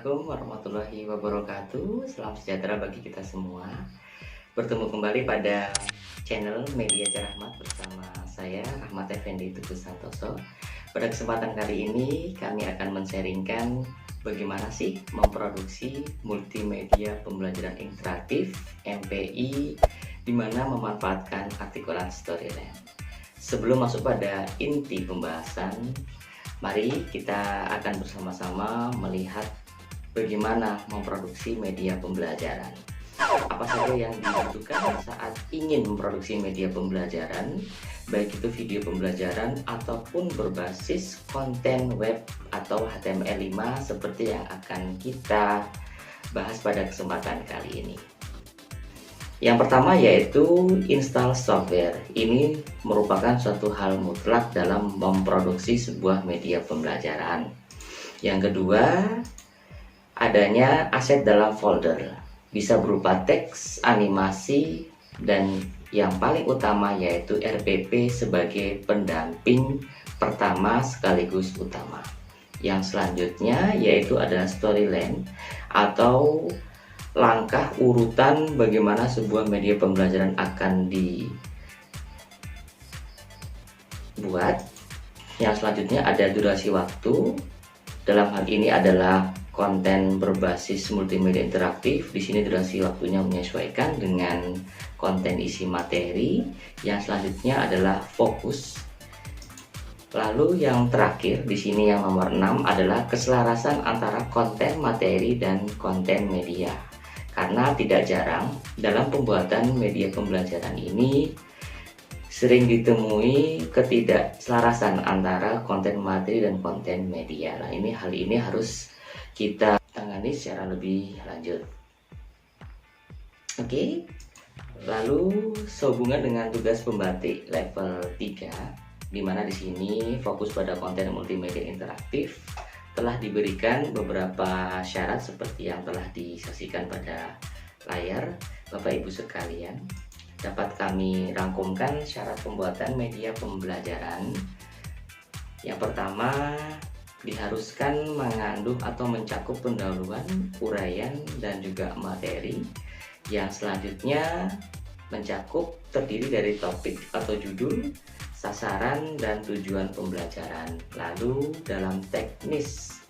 Assalamualaikum warahmatullahi wabarakatuh. Salam sejahtera bagi kita semua. Bertemu kembali pada channel Media Cerahmat bersama saya Rahmat Effendi Teguh Santoso. Pada kesempatan kali ini kami akan men-sharingkan bagaimana sih memproduksi multimedia pembelajaran interaktif MPI di mana memanfaatkan artikulan Storyland. Sebelum masuk pada inti pembahasan, mari kita akan bersama-sama melihat bagaimana memproduksi media pembelajaran. Apa saja yang dibutuhkan saat ingin memproduksi media pembelajaran, baik itu video pembelajaran ataupun berbasis konten web atau HTML5 seperti yang akan kita bahas pada kesempatan kali ini. Yang pertama yaitu install software. Ini merupakan suatu hal mutlak dalam memproduksi sebuah media pembelajaran. Yang kedua, adanya aset dalam folder. Bisa berupa teks, animasi, dan yang paling utama yaitu RPP sebagai pendamping pertama sekaligus utama. Yang selanjutnya yaitu adalah Storyland atau langkah urutan bagaimana sebuah media pembelajaran akan dibuat. Yang selanjutnya ada durasi waktu. Dalam hal ini adalah konten berbasis multimedia interaktif. Di sini durasi waktunya menyesuaikan dengan konten isi materi. Yang selanjutnya adalah fokus. Lalu yang terakhir di sini yang nomor 6 adalah keselarasan antara konten materi dan konten media. Karena tidak jarang dalam pembuatan media pembelajaran ini sering ditemui ketidakselarasan antara konten materi dan konten media. Nah, hal ini harus kita tangani secara lebih lanjut. Oke. Lalu sehubungan dengan tugas pembatik level 3, di mana di sini fokus pada konten multimedia interaktif. Telah diberikan beberapa syarat seperti yang telah disaksikan pada layar Bapak Ibu sekalian. Dapat kami rangkumkan syarat pembuatan media pembelajaran. Yang pertama, diharuskan mengandung atau mencakup pendahuluan, uraian, dan juga materi. Yang selanjutnya mencakup terdiri dari topik atau judul, sasaran dan tujuan pembelajaran. Lalu dalam teknis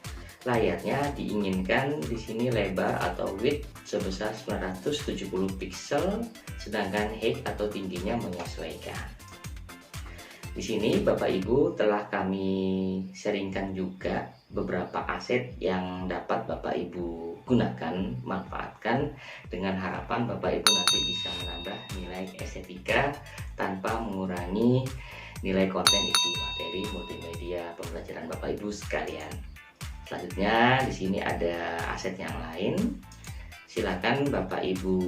layarnya diinginkan di sini lebar atau width sebesar 970 pixel, sedangkan height atau tingginya menyesuaikan. Di sini Bapak Ibu telah kami sharingkan juga beberapa aset yang dapat Bapak Ibu gunakan, manfaatkan dengan harapan Bapak Ibu nanti bisa menambah nilai estetika tanpa mengurangi nilai konten isi materi multimedia pembelajaran Bapak Ibu sekalian. Selanjutnya di sini ada aset yang lain. Silakan Bapak Ibu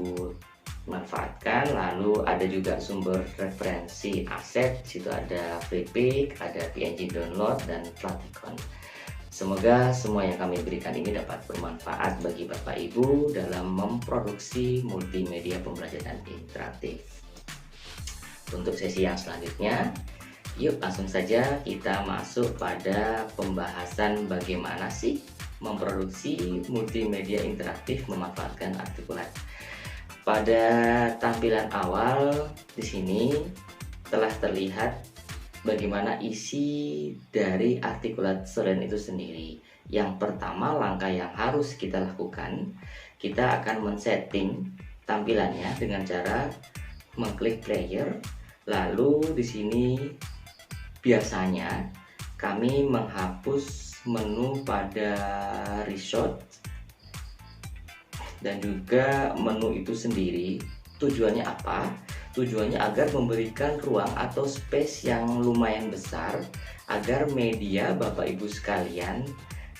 manfaatkan. Lalu ada juga sumber referensi aset. Di situ ada FreePic, ada PNG download dan Platicon. Semoga semua yang kami berikan ini dapat bermanfaat bagi Bapak Ibu dalam memproduksi multimedia pembelajaran interaktif. Untuk sesi yang selanjutnya, yuk langsung saja kita masuk pada pembahasan bagaimana sih memproduksi multimedia interaktif memanfaatkan artikulat. Pada tampilan awal di sini telah terlihat bagaimana isi dari artikulat Storyland itu sendiri. Yang pertama, langkah yang harus kita lakukan, kita akan men-setting tampilannya dengan cara mengklik player. Lalu di sini biasanya kami menghapus menu pada resort dan juga menu itu sendiri. Tujuannya apa? Tujuannya agar memberikan ruang atau space yang lumayan besar agar media Bapak Ibu sekalian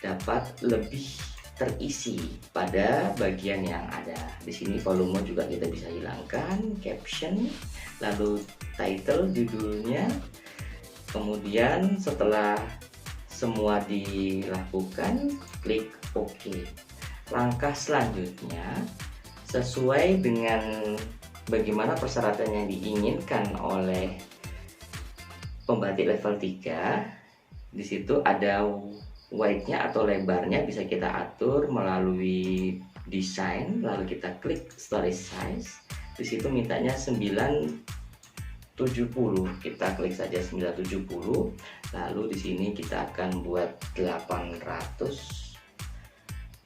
dapat lebih terisi pada bagian yang ada. Di sini volume juga kita bisa hilangkan, caption, lalu title judulnya. Kemudian setelah semua dilakukan, klik OK. Langkah selanjutnya sesuai dengan bagaimana persyaratan yang diinginkan oleh pembatik level 3. Di situ ada width-nya atau lebarnya bisa kita atur melalui desain, lalu kita klik storage size. Di situ mintanya 970, kita klik saja 970. Lalu di sini kita akan buat 800.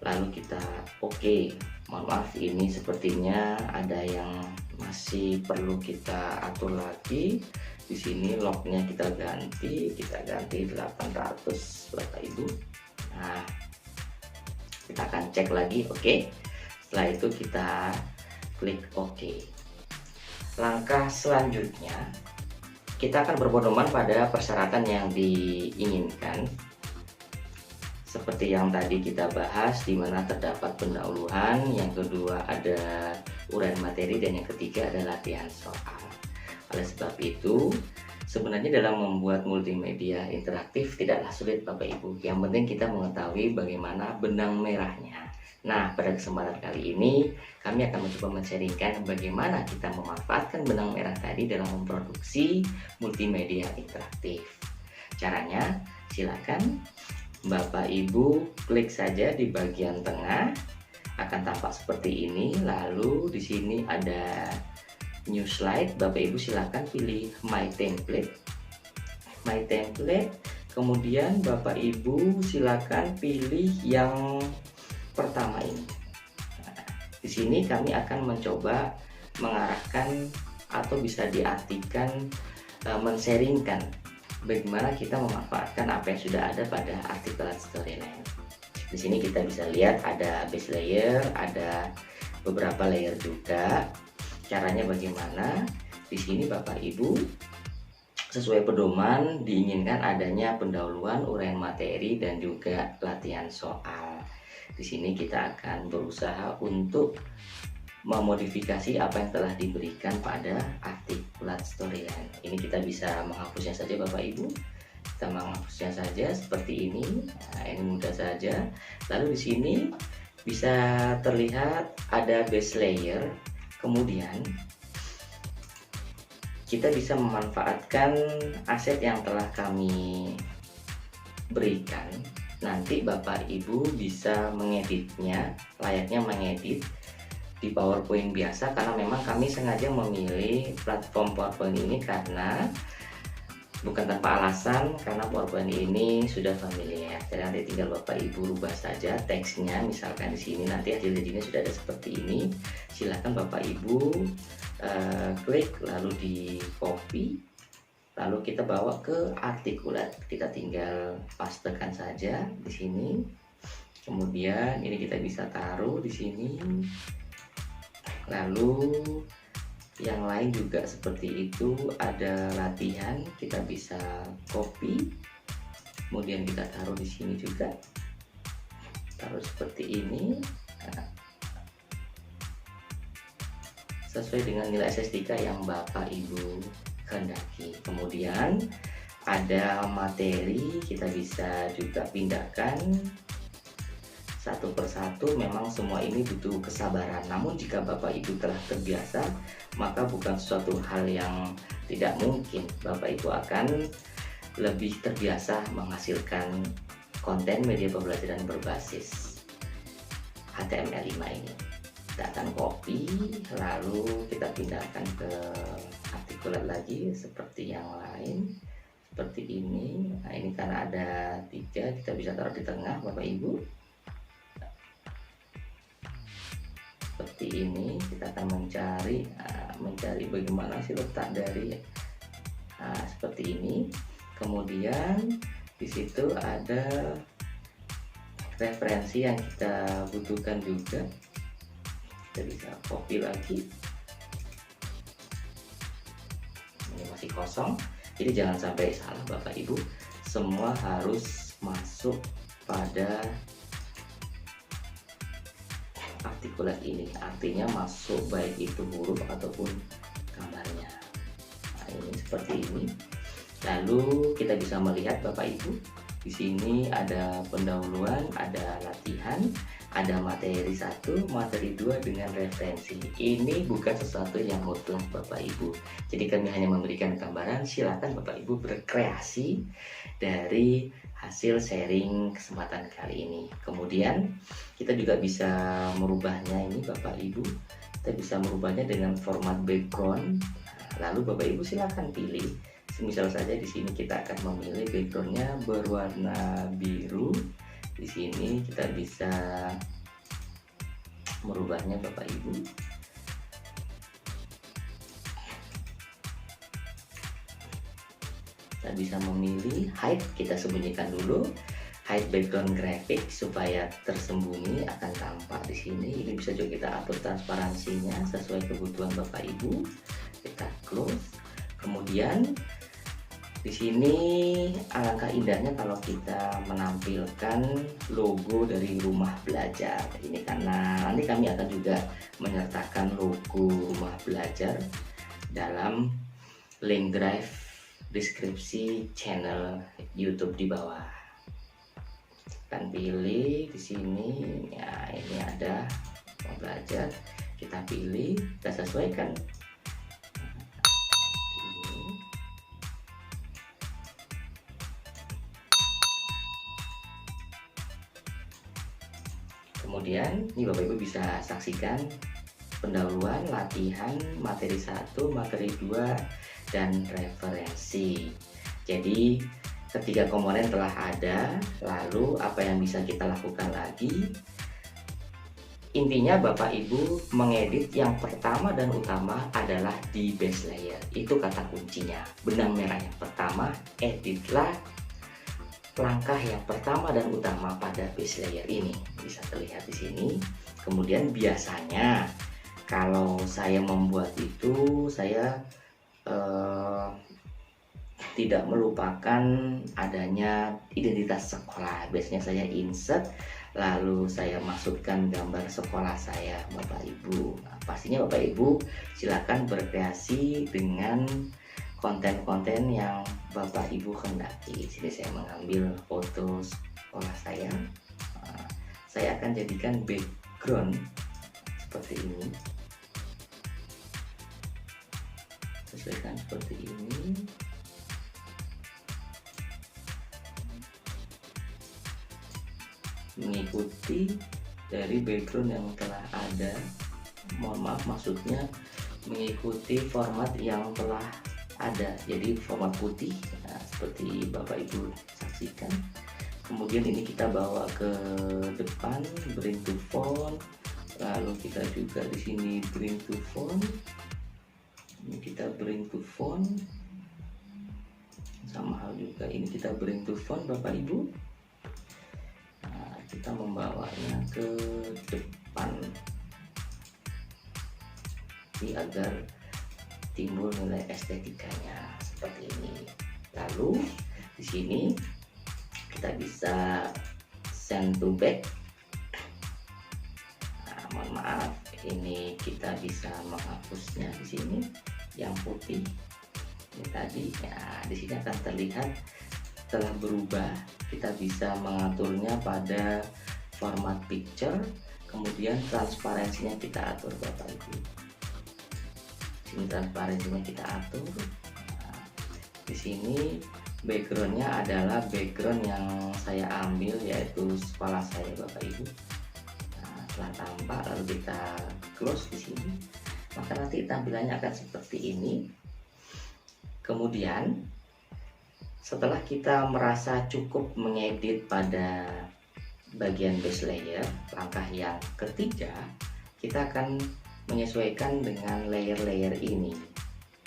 Lalu kita oke. Mohon maaf, ini sepertinya ada yang masih perlu kita atur lagi. Di sini locknya kita ganti 800 Bapak Ibu. Nah, kita akan cek lagi, oke. Setelah itu kita klik oke. Langkah selanjutnya kita akan berpedoman pada persyaratan yang diinginkan. Seperti yang tadi kita bahas, di mana terdapat pendahuluan, yang kedua ada uraian materi, dan yang ketiga ada latihan soal. Oleh sebab itu, sebenarnya dalam membuat multimedia interaktif tidaklah sulit Bapak Ibu. Yang penting kita mengetahui bagaimana benang merahnya. Nah, pada kesempatan kali ini kami akan mencoba men-sharingkan bagaimana kita memanfaatkan benang merah tadi dalam memproduksi multimedia interaktif. Caranya, silakan Bapak Ibu klik saja di bagian tengah, akan tampak seperti ini. Lalu di sini ada new slide. Bapak Ibu silakan pilih my template. Kemudian Bapak Ibu silakan pilih yang pertama ini. Nah, di sini kami akan mencoba mengarahkan atau bisa diartikan men-sharingkan bagaimana kita memanfaatkan apa yang sudah ada pada artikulan storyline. Di sini kita bisa lihat ada base layer, ada beberapa layer juga. Caranya bagaimana? Di sini Bapak Ibu sesuai pedoman diinginkan adanya pendahuluan, uraian materi, dan juga latihan soal. Di sini kita akan berusaha untuk memodifikasi apa yang telah diberikan pada artikulat storyline. Ini kita bisa menghapusnya saja Bapak Ibu. Kita menghapusnya saja seperti ini. Nah, ini mudah saja. Lalu di sini bisa terlihat ada base layer. Kemudian kita bisa memanfaatkan aset yang telah kami berikan. Nanti Bapak Ibu bisa mengeditnya, layaknya mengedit di PowerPoint biasa, karena memang kami sengaja memilih platform PowerPoint ini karena bukan tanpa alasan, karena PowerPoint ini sudah familiar. Jadi nanti tinggal Bapak Ibu rubah saja teksnya, misalkan di sini nanti hasilnya sudah ada seperti ini. Silakan Bapak Ibu klik lalu di copy, lalu kita bawa ke artikulat. Kita tinggal pastekan saja di sini. Kemudian ini kita bisa taruh di sini. Lalu yang lain juga seperti itu, ada latihan, kita bisa copy, kemudian kita taruh di sini juga, taruh seperti ini. Nah, sesuai dengan nilai SSDK yang Bapak Ibu kehendaki. Kemudian ada materi, kita bisa juga pindahkan satu persatu. Memang semua ini butuh kesabaran, namun jika Bapak Ibu telah terbiasa, maka bukan suatu hal yang tidak mungkin. Bapak Ibu akan lebih terbiasa menghasilkan konten media pembelajaran berbasis HTML5 ini. Kita akan copy, lalu kita pindahkan ke artikulat lagi seperti yang lain, seperti ini. Nah, ini karena ada 3, kita bisa taruh di tengah Bapak Ibu. Seperti ini, kita akan mencari bagaimana sih letak dari seperti ini. Kemudian di situ ada referensi yang kita butuhkan juga, kita bisa copy lagi. Ini masih kosong, jadi jangan sampai salah Bapak Ibu, semua harus masuk pada artikulat ini, artinya masuk baik itu huruf ataupun gambarnya. Nah, ini seperti ini. Lalu kita bisa melihat Bapak Ibu, di sini ada pendahuluan, ada latihan, ada materi 1, materi 2 dengan referensi. Ini bukan sesuatu yang mutlak Bapak Ibu. Jadi kami hanya memberikan gambaran, silakan Bapak Ibu berkreasi dari hasil sharing kesempatan kali ini. Kemudian kita juga bisa merubahnya ini Bapak Ibu. Kita bisa merubahnya dengan format background. Lalu Bapak Ibu silakan pilih. Misal saja di sini kita akan memilih backgroundnya berwarna biru. Di sini kita bisa merubahnya Bapak Ibu. Kita bisa memilih hide, kita sembunyikan dulu hide background graphic supaya tersembunyi akan tampak di sini. Ini bisa juga kita atur transparansinya sesuai kebutuhan Bapak Ibu. Kita close. Kemudian di sini alangkah indahnya kalau kita menampilkan logo dari Rumah Belajar. Ini karena nanti kami akan juga menyertakan logo Rumah Belajar dalam link drive deskripsi channel YouTube di bawah. Akan pilih di sini, ya ini ada Rumah Belajar. Kita pilih, kita sesuaikan. Kemudian ini Bapak Ibu bisa saksikan pendahuluan, latihan, materi 1, materi 2, dan referensi. Jadi ketiga komponen telah ada, lalu apa yang bisa kita lakukan lagi? Intinya Bapak Ibu mengedit yang pertama dan utama adalah di base layer. Itu kata kuncinya. Benang merah yang pertama, editlah langkah yang pertama dan utama pada base layer ini. Bisa terlihat di sini. Kemudian biasanya kalau saya membuat itu, saya tidak melupakan adanya identitas sekolah. Biasanya saya insert, lalu saya masukkan gambar sekolah saya Bapak Ibu. Nah, pastinya Bapak Ibu silakan berkreasi dengan konten-konten yang Bapak Ibu kendaki. Sini saya mengambil foto sekolah saya. Nah, saya akan jadikan background seperti ini. Sesuaikan seperti ini. Mengikuti dari background yang telah ada. Mohon maaf, maksudnya mengikuti format yang telah ada, jadi format putih. Nah, seperti Bapak Ibu saksikan. Kemudian ini kita bawa ke depan, bring to font. Lalu kita juga di sini bring to font. Ini kita bring to font. Sama hal juga ini kita bring to font Bapak Ibu. Nah, kita membawanya ke depan ini agar timbul nilai estetikanya seperti ini. Lalu di sini kita bisa send to back. Nah, mohon maaf, ini kita bisa menghapusnya di sini yang putih. Ini tadi, ya di sini akan terlihat telah berubah. Kita bisa mengaturnya pada format picture, kemudian transparansinya kita atur Bapak Ibu. Ini transparansinya kita atur. Nah, di sini backgroundnya adalah background yang saya ambil, yaitu sekolah saya Bapak Ibu. Nah, setelah tampak lalu kita close di sini, maka nanti tampilannya akan seperti ini. Kemudian setelah kita merasa cukup mengedit pada bagian base layer, langkah yang ketiga kita akan menyesuaikan dengan layer-layer ini.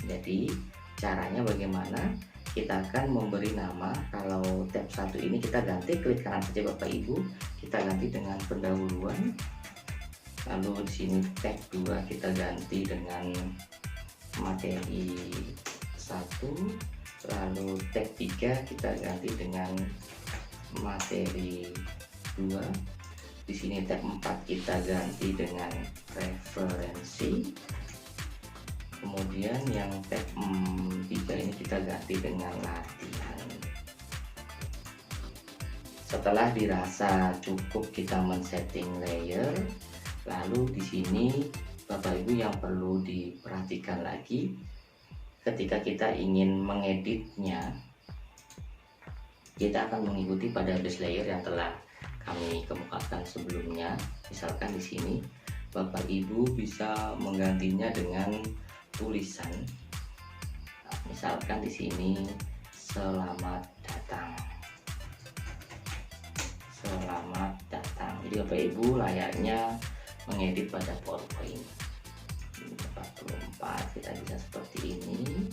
Jadi caranya bagaimana? Kita akan memberi nama. Kalau tab 1 ini kita ganti, klik kanan saja Bapak Ibu, kita ganti dengan pendahuluan. Lalu di sini tab 2 kita ganti dengan materi 1. Lalu tab 3 kita ganti dengan materi 2. Di sini tab 4 kita ganti dengan referensi. Kemudian yang tab 3 ini kita ganti dengan latihan. Setelah dirasa cukup, kita men-setting layer. Lalu di sini Bapak Ibu yang perlu diperhatikan lagi, ketika kita ingin mengeditnya, kita akan mengikuti pada base layer yang telah kami kemukakan sebelumnya. Misalkan di sini Bapak Ibu bisa menggantinya dengan tulisan. Nah, misalkan di sini selamat datang. Selamat datang. Jadi Bapak Ibu layaknya mengedit pada PowerPoint. 44 kita bisa seperti ini.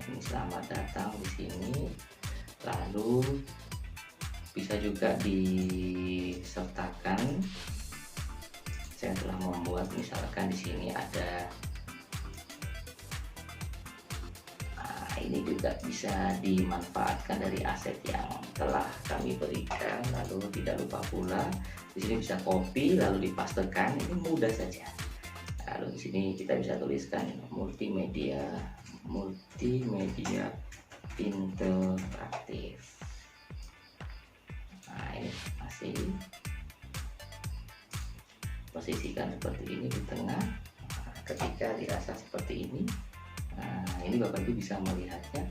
Ini selamat datang di sini. Lalu bisa juga disertakan. Saya telah membuat, misalkan di sini ada, ini juga bisa dimanfaatkan dari aset yang telah kami berikan. Lalu tidak lupa pula di sini bisa copy lalu dipastekan, ini mudah saja. Lalu di sini kita bisa tuliskan multimedia interaktif. Nah, ini masih posisikan seperti ini di tengah. Nah, ketika dirasa seperti ini, nah ini Bapak Ibu bisa melihatnya,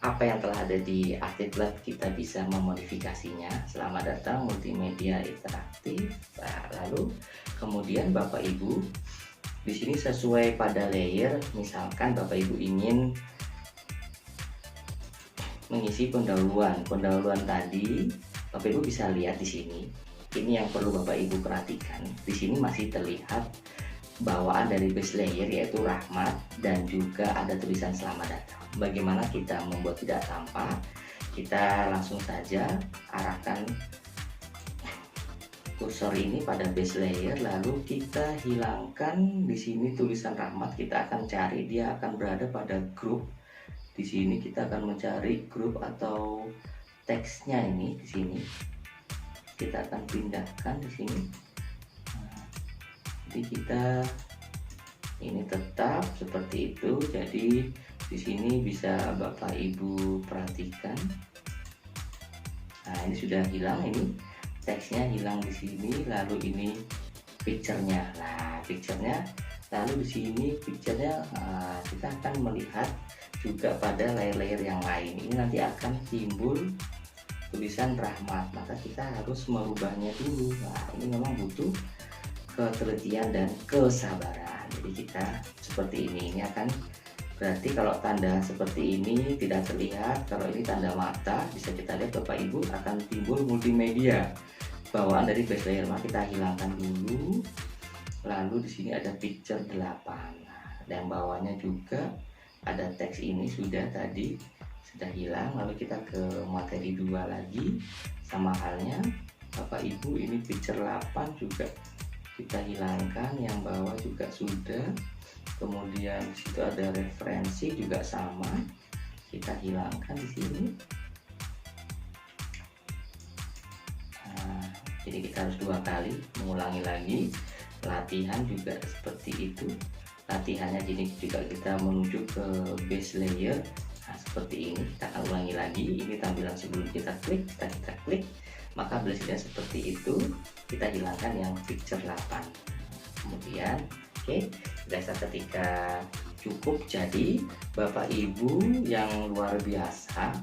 apa yang telah ada di Artist Lab kita bisa memodifikasinya. Selamat datang multimedia interaktif. Nah, lalu kemudian Bapak Ibu di sini sesuai pada layer, misalkan Bapak Ibu ingin mengisi pendahuluan tadi, Bapak Ibu bisa lihat di sini. Ini yang perlu Bapak Ibu perhatikan. Di sini masih terlihat bawaan dari base layer, yaitu Rahmat, dan juga ada tulisan selamat datang. Bagaimana kita membuat tidak tampak? Kita langsung saja arahkan kursor ini pada base layer, lalu kita hilangkan di sini tulisan Rahmat. Kita akan cari, dia akan berada pada grup. Di sini kita akan mencari grup atau teksnya ini di sini. Kita akan pindahkan di sini. Nah, jadi kita ini tetap seperti itu. Jadi di sini bisa Bapak Ibu perhatikan. Nah, ini sudah hilang, ini teksnya hilang di sini. Lalu ini picture-nya. Nah, picture-nya. Lalu di sini picture-nya kita akan melihat juga pada layer-layer yang lain. Ini nanti akan timbul tulisan Rahmat, maka kita harus merubahnya dulu. Nah, ini memang butuh ketelitian dan kesabaran. Jadi kita seperti ini akan berarti kalau tanda seperti ini tidak terlihat, kalau ini tanda mata bisa kita lihat Bapak Ibu akan timbul multimedia bawaan dari base layer. Maka kita hilangkan dulu. Lalu di sini ada picture 8. Nah, dan bawahnya juga ada teks, ini sudah tadi sudah hilang. Lalu kita ke materi 2 lagi, sama halnya Bapak Ibu, ini picture 8 juga kita hilangkan, yang bawah juga sudah. Kemudian disitu ada referensi juga sama, kita hilangkan di sini. Nah, jadi kita harus 2 kali mengulangi lagi. Latihan juga seperti itu. Latihannya jadi juga kita menuju ke base layer. Nah, seperti ini kita akan ulangi lagi. Ini tampilan sebelum kita klik, kita klik, maka base layer seperti itu. Kita hilangkan yang picture 8. Kemudian biasa ketika cukup. Jadi Bapak Ibu yang luar biasa,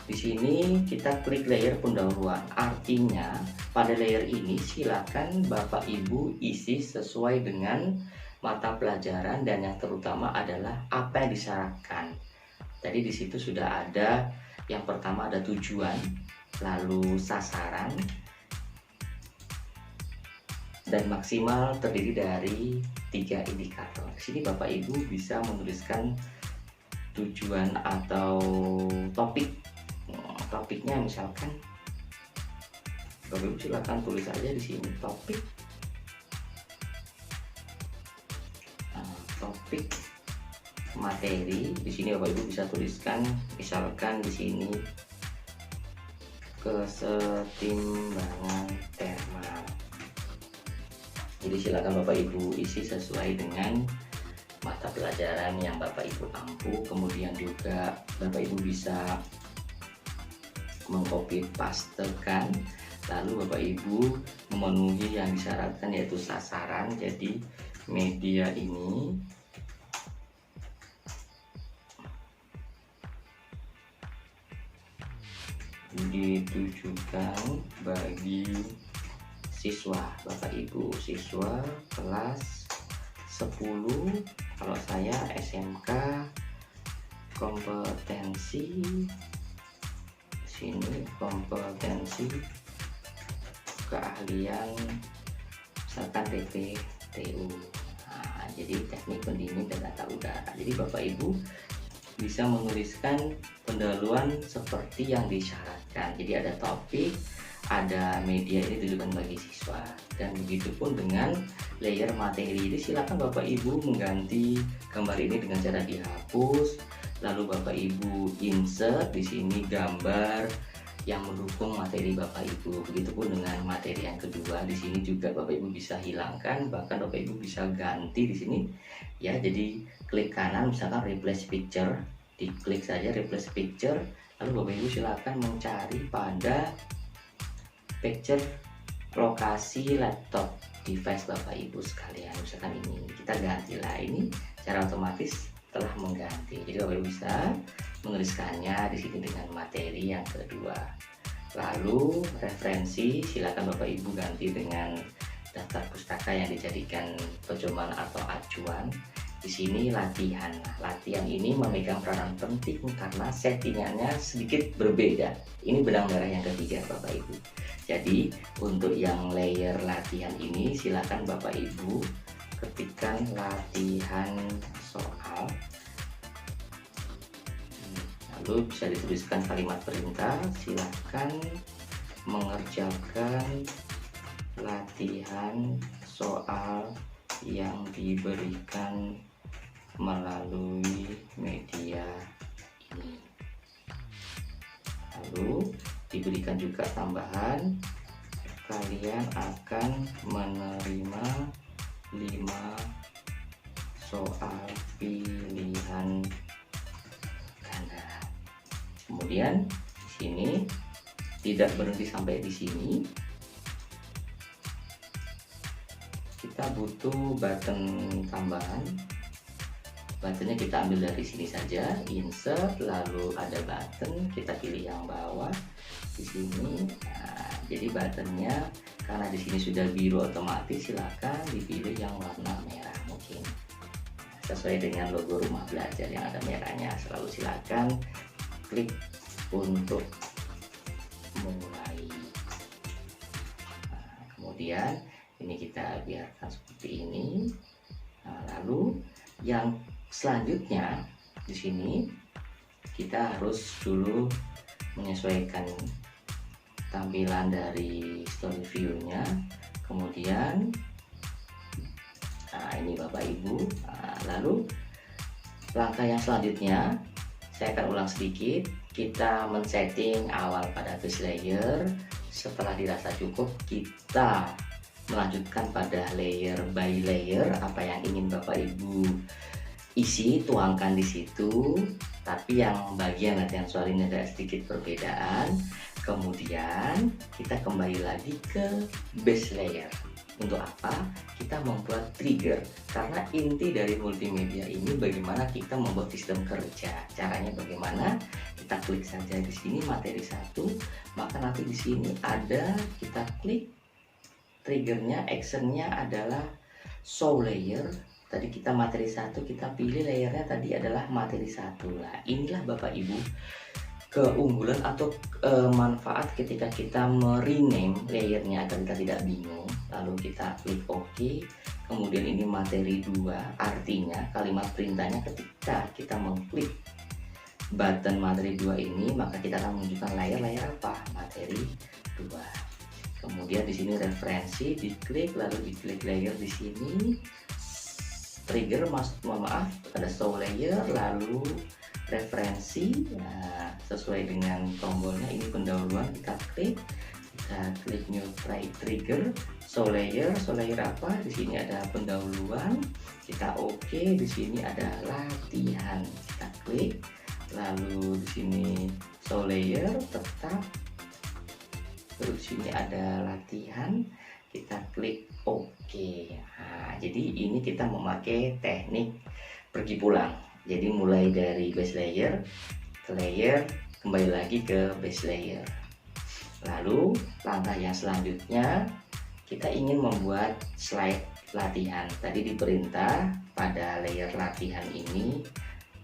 di sini kita klik layer pendahuluan. Artinya pada layer ini silakan Bapak Ibu isi sesuai dengan mata pelajaran, dan yang terutama adalah apa yang disyaratkan. Jadi di situ sudah ada, yang pertama ada tujuan, lalu sasaran, dan maksimal terdiri dari 3 indikator. Di sini Bapak Ibu bisa menuliskan tujuan atau topik. Topiknya misalkan Bapak Ibu silakan tulis aja di sini topik. Topik materi. Di sini Bapak Ibu bisa tuliskan misalkan di sini kesetimbangan thermal. Jadi silakan Bapak Ibu isi sesuai dengan mata pelajaran yang Bapak Ibu ampu. Kemudian juga Bapak Ibu bisa mengcopy pastekan, lalu Bapak Ibu memenuhi yang disyaratkan yaitu sasaran. Jadi media ini ditujukan bagi siswa Bapak Ibu, siswa kelas 10, kalau saya SMK kompetensi, sini kompetensi keahlian misalkan TPTU. Nah, jadi teknik pendingin dan tata udara. Jadi Bapak Ibu bisa menuliskan pendahuluan seperti yang disyaratkan. Jadi ada topik, ada media, ini ditujukan bagi siswa, dan begitupun dengan layer materi. Jadi silakan Bapak Ibu mengganti gambar ini dengan cara dihapus, lalu Bapak Ibu insert di sini gambar yang mendukung materi Bapak Ibu. Begitupun dengan materi yang kedua, di sini juga Bapak Ibu bisa hilangkan, bahkan Bapak Ibu bisa ganti di sini ya. Jadi klik kanan misalkan replace picture, diklik saja replace picture, lalu Bapak Ibu silakan mencari pada picture lokasi laptop device Bapak Ibu sekalian. Misalkan ini kita gantilah, ini secara otomatis telah mengganti. Jadi Bapak Ibu bisa menuliskannya di sini dengan materi yang kedua. Lalu referensi silakan Bapak Ibu ganti dengan daftar pustaka yang dijadikan pedoman atau acuan. Di sini latihan. Latihan ini memegang peranan penting karena settingannya sedikit berbeda. Ini benang merah yang ketiga Bapak Ibu. Jadi untuk yang layer latihan ini silakan Bapak Ibu ketikkan latihan soal, lalu bisa dituliskan kalimat perintah, silakan mengerjakan latihan soal yang diberikan melalui media ini. Lalu diberikan juga tambahan, kalian akan menerima 5 soal pilihan ganda. Kemudian di sini tidak berhenti sampai di sini, kita butuh button tambahan. Buttonnya kita ambil dari sini saja, insert, lalu ada button, kita pilih yang bawah di sini. Nah, jadi buttonnya karena di sini sudah biru otomatis, silakan dipilih yang warna merah mungkin sesuai dengan logo rumah belajar yang ada merahnya. Selalu silakan klik untuk mulai. Nah, kemudian ini kita biarkan seperti ini. Nah, lalu yang selanjutnya di sini kita harus dulu menyesuaikan tampilan dari story view-nya. Kemudian nah ini Bapak Ibu. Nah, lalu langkah yang selanjutnya saya akan ulang sedikit. Kita men-setting awal pada base layer. Setelah dirasa cukup, kita melanjutkan pada layer by layer. Apa yang ingin Bapak Ibu isi, tuangkan di situ. Tapi yang bagian latihan soal ini ada sedikit perbedaan. Kemudian kita kembali lagi ke base layer. Untuk apa? Kita membuat trigger. Karena inti dari multimedia ini bagaimana kita membuat sistem kerja. Caranya bagaimana? Kita klik saja di sini materi 1, maka nanti di sini ada, kita klik triggernya, actionnya adalah show layer. Tadi kita materi 1, kita pilih layernya tadi adalah materi 1. Lah, inilah Bapak Ibu keunggulan atau manfaat ketika kita merename layernya agar kita tidak bingung. Lalu kita klik OK. Kemudian ini materi 2, artinya kalimat perintahnya ketika kita mengklik button materi 2 ini, maka kita akan menunjukkan layar apa? Materi 2. Kemudian di sini referensi, diklik, lalu diklik layer di sini. Trigger, mohon maaf, ada show layer, lalu referensi. Nah, sesuai dengan tombolnya ini pendahuluan, kita klik new try trigger, show layer apa? Di sini ada pendahuluan, kita OK. Di sini ada latihan, kita klik, lalu di sini show layer tetap. Terus di sini ada latihan, kita klik OK. Nah, jadi ini kita memakai teknik pergi pulang. Jadi mulai dari base layer ke layer, kembali lagi ke base layer. Lalu langkah yang selanjutnya, kita ingin membuat slide latihan. Tadi diperintah pada layer latihan ini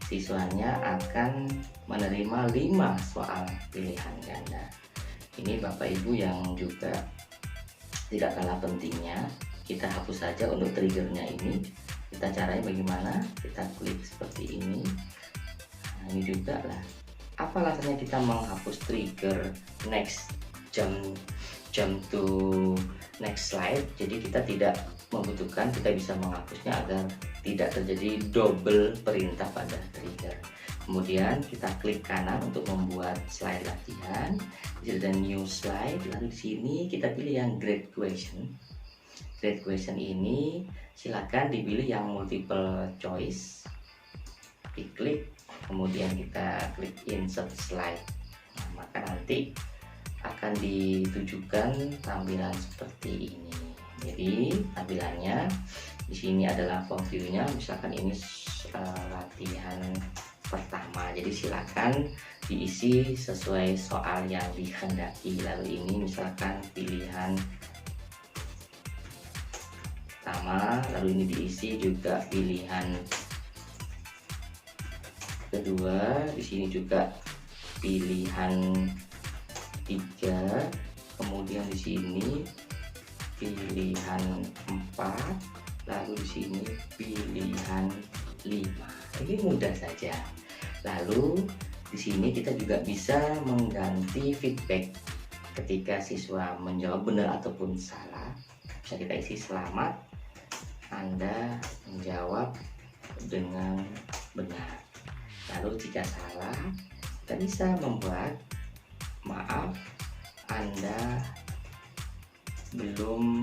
siswanya akan menerima 5 soal pilihan ganda. Ini Bapak Ibu yang juga tidak kalah pentingnya, kita hapus saja untuk triggernya ini. Kita caranya bagaimana? Kita klik seperti ini. Nah, ini juga lah. Apa alasannya kita menghapus trigger next jump to next slide? Jadi kita tidak membutuhkan, kita bisa menghapusnya agar tidak terjadi double perintah pada trigger. Kemudian kita klik kanan untuk membuat slide latihan. Di sini ada new slide. Lalu di sini kita pilih yang grade question. Grade question ini silakan dipilih yang multiple choice. Diklik, kemudian kita klik insert slide. Nah, maka nanti akan ditujukan tampilan seperti ini. Jadi tampilannya di sini adalah form view-nya, misalkan ini latihan pertama. Jadi silakan diisi sesuai soal yang dikehendaki. Lalu ini misalkan pilihan pertama, lalu ini diisi juga pilihan kedua, di sini juga pilihan 3, kemudian di sini pilihan 4, lalu di sini pilihan 5. Ini mudah saja. Lalu di sini kita juga bisa mengganti feedback ketika siswa menjawab benar ataupun salah. Bisa kita isi selamat Anda menjawab dengan benar. Lalu jika salah, kita bisa membuat maaf Anda belum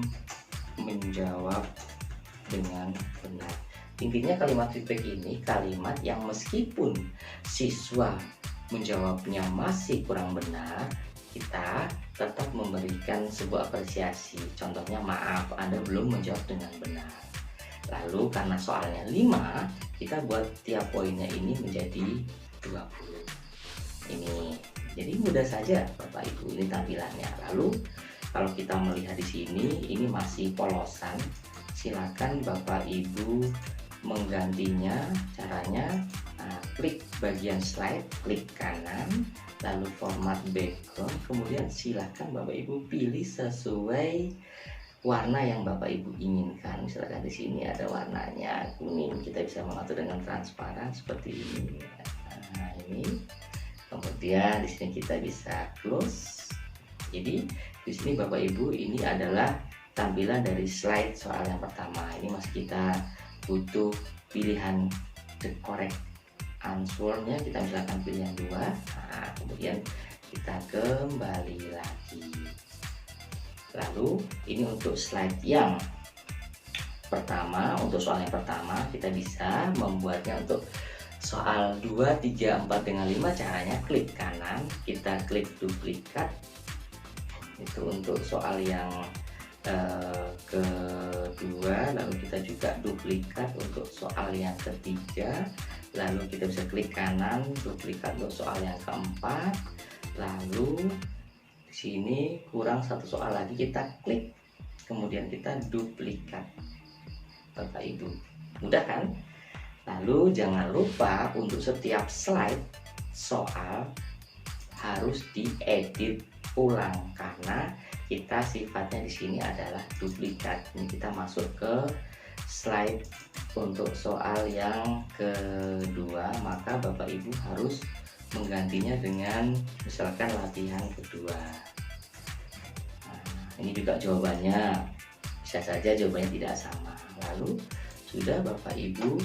menjawab dengan benar. Intinya kalimat feedback ini kalimat yang meskipun siswa menjawabnya masih kurang benar, kita tetap memberikan sebuah apresiasi. Contohnya, maaf Anda belum menjawab dengan benar. Lalu karena soalnya 5, kita buat tiap poinnya ini menjadi 20. Ini jadi mudah saja Bapak Ibu, ini tampilannya. Lalu kalau kita melihat di sini, ini masih polosan. Silakan Bapak Ibu menggantinya. Caranya, klik bagian slide, klik kanan, lalu format background, kemudian silakan Bapak Ibu pilih sesuai warna yang Bapak Ibu inginkan. Misalkan di sini ada warnanya kuning, kita bisa mengatur dengan transparan seperti ini. Nah, ini. Kemudian di sini kita bisa close. Jadi di sini Bapak Ibu, ini adalah tampilan dari slide soal yang pertama. Ini masih kita butuh pilihan the correct answer-nya, kita misalkan pilih yang 2. Nah, kemudian kita kembali lagi. Lalu ini untuk slide yang pertama, untuk soal yang pertama kita bisa membuatnya untuk soal 2, 3, 4 dengan 5. Caranya klik kanan, kita klik duplikat. Itu untuk soal yang kedua, lalu kita juga duplikat untuk soal yang ketiga, lalu kita bisa klik kanan, duplikat untuk soal yang keempat, lalu di sini kurang satu soal lagi, kita klik, kemudian kita duplikat. Bapak Ibu, mudah kan? Lalu jangan lupa untuk setiap slide soal harus diedit ulang karena kita sifatnya di sini adalah duplikat. Ini kita masuk ke slide untuk soal yang kedua, maka Bapak Ibu harus menggantinya dengan misalkan latihan kedua. Nah, ini juga jawabannya bisa saja jawabannya tidak sama. Lalu sudah Bapak Ibu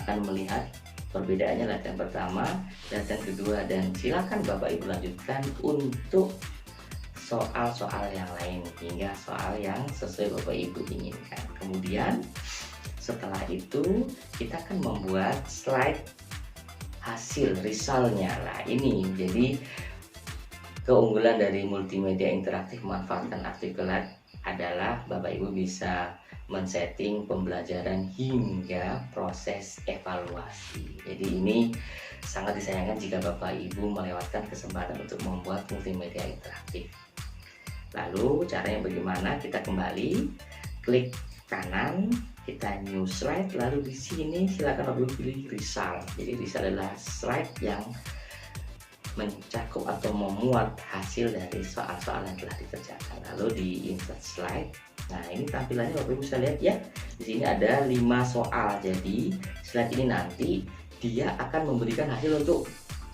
akan melihat perbedaannya latihan pertama, latihan kedua, dan silakan Bapak Ibu lanjutkan untuk soal-soal yang lain hingga soal yang sesuai Bapak Ibu inginkan. Kemudian setelah itu kita akan membuat slide hasil resultnya lah ini. Jadi Keunggulan dari multimedia interaktif memanfaatkan artikulat adalah Bapak Ibu bisa men-setting pembelajaran hingga proses evaluasi. Jadi ini sangat disayangkan jika Bapak Ibu melewatkan kesempatan untuk membuat multimedia interaktif. Lalu caranya bagaimana? Kita kembali klik kanan, kita new slide, lalu di sini silakan Bapak Ibu pilih result. Jadi result adalah slide yang mencakup atau memuat hasil dari soal-soal yang telah dikerjakan. Lalu di insert slide. Nah, ini tampilannya Bapak Ibu bisa lihat ya. Di sini ada 5 soal. Jadi, slide ini nanti dia akan memberikan hasil untuk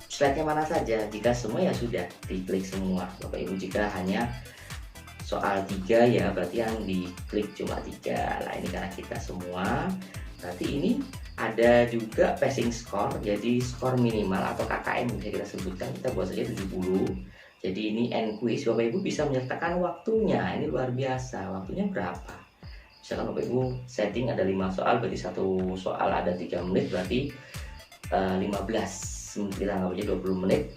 slide-nya mana saja. Jika semua ya sudah diklik semua. Bapak Ibu jika hanya soal 3 ya berarti yang diklik cuma 3. Nah, ini karena kita semua. Berarti ini ada juga passing score, jadi skor minimal atau KKM bisa kita sebutkan, kita buat saja 70. Jadi ini end quiz, Bapak Ibu bisa menyertakan waktunya. Ini luar biasa. Waktunya berapa? Misalkan Bapak Ibu setting ada 5 soal, berarti satu soal ada 3 menit, berarti 15 menit, kita anggap aja 20 menit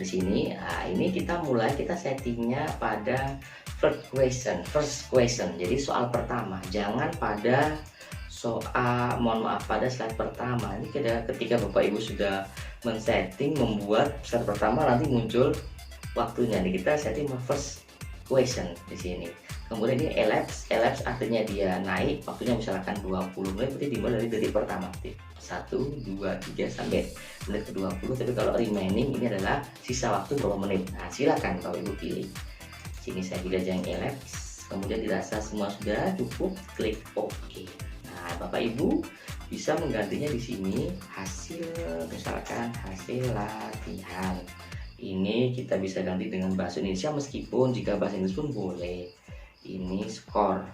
di sini. Nah, ini kita settingnya pada first question. Jadi soal pertama, jangan pada pada slide pertama. Ini ketika Bapak Ibu sudah men-setting membuat slide pertama, nanti muncul waktunya. Nih kita setting first question di sini. Kemudian ini elapse artinya dia naik waktunya, misalkan 20 menit, berarti dimulai dari detik pertama. 1, 2, 3 sampai menit ke-20. Tapi kalau remaining ini adalah sisa waktu berapa menit. Nah, silakan Bapak Ibu pilih. Sini saya pilih aja yang elapse. Kemudian dirasa semua sudah cukup, klik OK. Nah, Bapak Ibu bisa menggantinya di sini hasil, misalkan hasil latihan. Ini kita bisa ganti dengan bahasa Indonesia, meskipun jika bahasa Inggris pun boleh. Ini skor,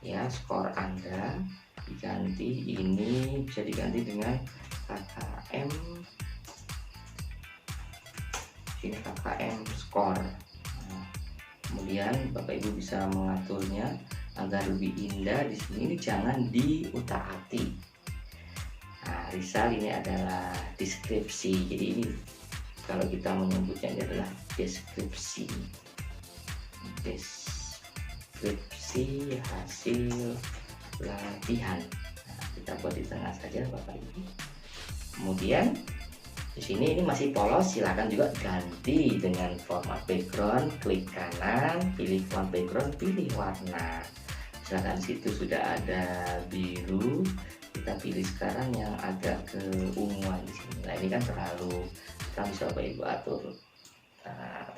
ya skor Anda diganti, ini bisa diganti dengan KKM. Ini KKM skor. Nah, kemudian Bapak Ibu bisa mengaturnya agar lebih indah. Di sini jangan diutak-atik. Nah, risal ini adalah deskripsi. Jadi ini kalau kita menyebutnya ini adalah deskripsi hasil latihan. Nah, kita buat di tengah saja Bapak Ibu. Kemudian di sini ini masih polos, silakan juga ganti dengan format background. Klik kanan, pilih format background, pilih warna. Misalkan situ sudah ada biru, kita pilih sekarang yang agak keunguan di sini. Nah, ini kan terlalu, kita bisa Bapak Ibu atur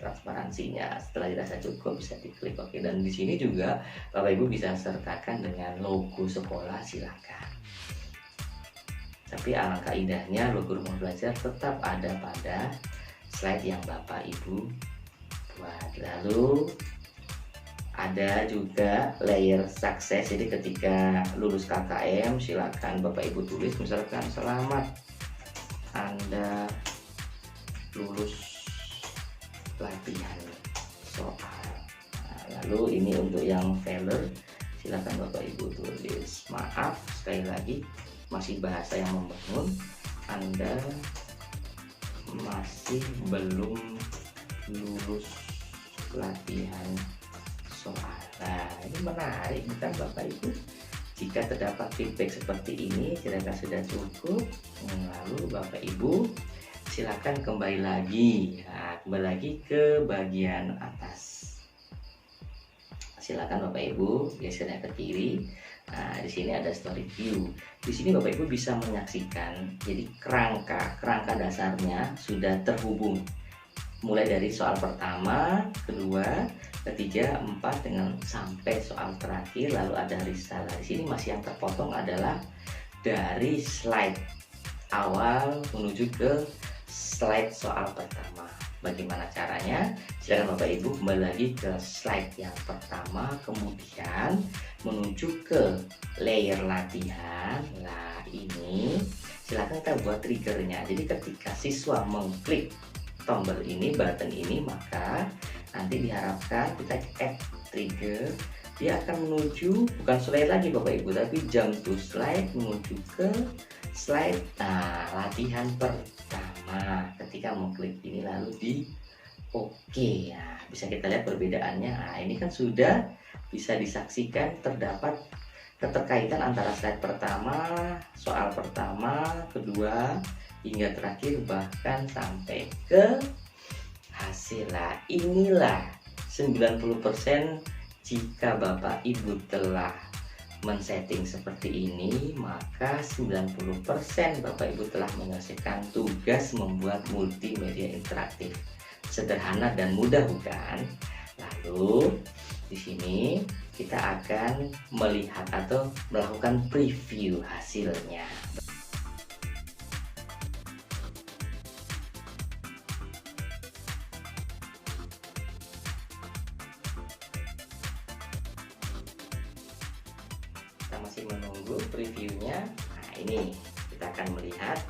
transparansinya. Setelah dirasa cukup bisa diklik OK. Dan di sini juga Bapak Ibu bisa sertakan dengan logo sekolah, silakan. Tapi alangkah indahnya logo rumah belajar tetap ada pada slide yang Bapak Ibu buat. Lalu ada juga layer sukses. Jadi ketika lulus KKM silakan Bapak Ibu tulis misalkan selamat Anda lulus latihan soal. Nah, lalu ini untuk yang failure silakan Bapak Ibu tulis maaf, sekali lagi masih bahasa yang membangun, Anda masih belum lulus latihan soal. Nah, ini menarik bukan Bapak Ibu? Jika terdapat feedback seperti ini, kira-kira sudah cukup. Lalu Bapak Ibu silakan kembali lagi. Nah, kembali lagi ke bagian atas. Silakan Bapak Ibu gesernya ke kiri. Nah, di sini ada story view. Di sini Bapak Ibu bisa menyaksikan. Jadi kerangka dasarnya sudah terhubung. Mulai dari soal pertama, kedua, ketiga, 4 dengan sampai soal terakhir. Lalu ada risalah. Di sini masih yang terpotong adalah dari slide awal menuju ke slide soal pertama. Bagaimana caranya? Silakan Bapak Ibu kembali lagi ke slide yang pertama, kemudian menuju ke layer latihan. Nah, ini silakan kita buat triggernya. Jadi ketika siswa mengklik tombol ini, button ini, maka nanti diharapkan kita add trigger. Dia akan menuju bukan slide lagi Bapak Ibu, tapi jump to slide menuju ke slide latihan pertama. Ketika mengklik ini lalu di Oke, nah, bisa kita lihat perbedaannya. Nah, ini kan sudah bisa disaksikan terdapat keterkaitan antara slide pertama, soal pertama, kedua, hingga terakhir, bahkan sampai ke hasil. Nah, inilah 90% jika Bapak Ibu telah men-setting seperti ini, maka 90% Bapak Ibu telah menyelesaikan tugas membuat multimedia interaktif. Sederhana dan mudah, bukan? Lalu di sini kita akan melihat atau melakukan preview hasilnya. Kita masih menunggu previewnya. Nah, ini kita akan melihat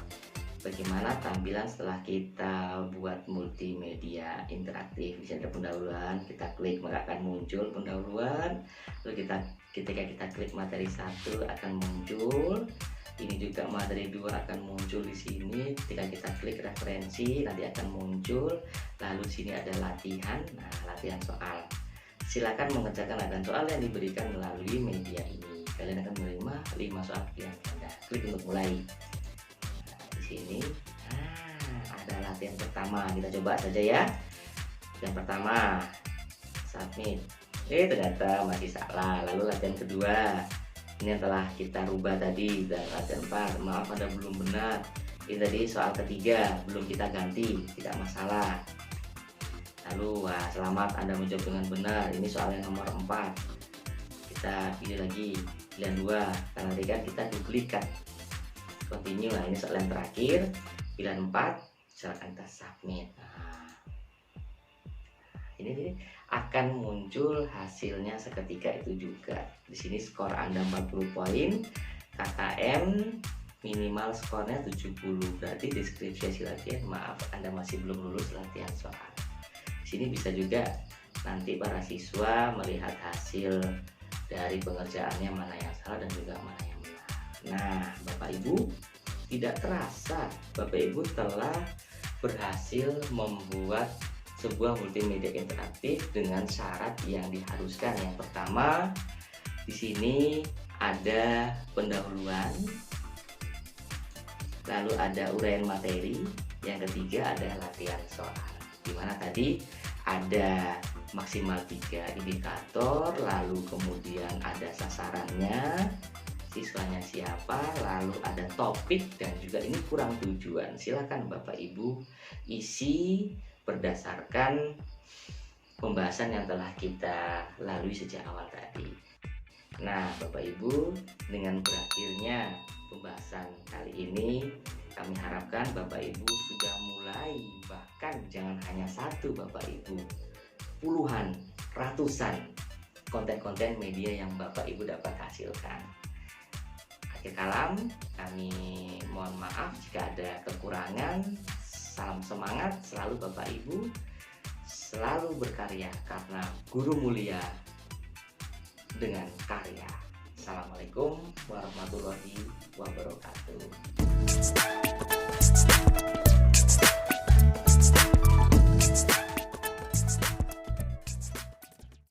bagaimana tampilan setelah kita buat multimedia interaktif. Bisa ada pendahuluan, kita klik maka akan muncul pendahuluan. Lalu ketika kita klik materi 1 akan muncul. Ini juga materi 2 akan muncul di sini. Ketika kita klik referensi nanti akan muncul. Lalu di sini ada latihan. Nah, latihan soal. Silakan mengerjakan latihan soal yang diberikan melalui media ini. Kalian akan menerima 5 soal pilihan ganda. Klik untuk mulai. Di sini ada latihan pertama, kita coba saja ya. Yang pertama, submit. Ternyata masih salah. Lalu latihan kedua, ini yang telah kita rubah tadi. Dan latihan 4, maaf ada belum benar. Ini tadi soal ketiga, belum kita ganti, tidak masalah. Lalu selamat Anda menjawab dengan benar. Ini soal yang nomor 4. Kita pilih lagi pilihan 2, karena tadi kan kita duplikat. Continue. Nah, ini soal yang terakhir, pilihan 4, silakan kita submit. Nah, ini akan muncul hasilnya seketika itu juga. Di sini skor Anda 40 poin, KKM minimal skornya 70. Berarti deskripsi hasil latihan, maaf Anda masih belum lulus latihan soal. Di sini bisa juga nanti para siswa melihat hasil dari pengerjaannya, mana yang salah dan juga mana yang benar. Nah, Bapak Ibu, tidak terasa Bapak Ibu telah berhasil membuat sebuah multimedia interaktif dengan syarat yang diharuskan. Yang pertama, di sini ada pendahuluan, lalu ada uraian materi, yang ketiga ada latihan soal. Dimana tadi ada maksimal 3 indikator, lalu kemudian ada sasarannya, siswanya siapa, lalu ada topik, dan juga ini kurang tujuan. Silakan Bapak Ibu isi berdasarkan pembahasan yang telah kita lalui sejak awal tadi. Nah, Bapak Ibu, dengan berakhirnya pembahasan kali ini, kami harapkan Bapak Ibu sudah mulai, bahkan jangan hanya satu Bapak Ibu, puluhan, ratusan konten-konten media yang Bapak Ibu dapat hasilkan. Akhir kalam, kami mohon maaf jika ada kekurangan. Salam semangat selalu Bapak Ibu, selalu berkarya karena guru mulia dengan karya. Assalamualaikum warahmatullahi wabarakatuh.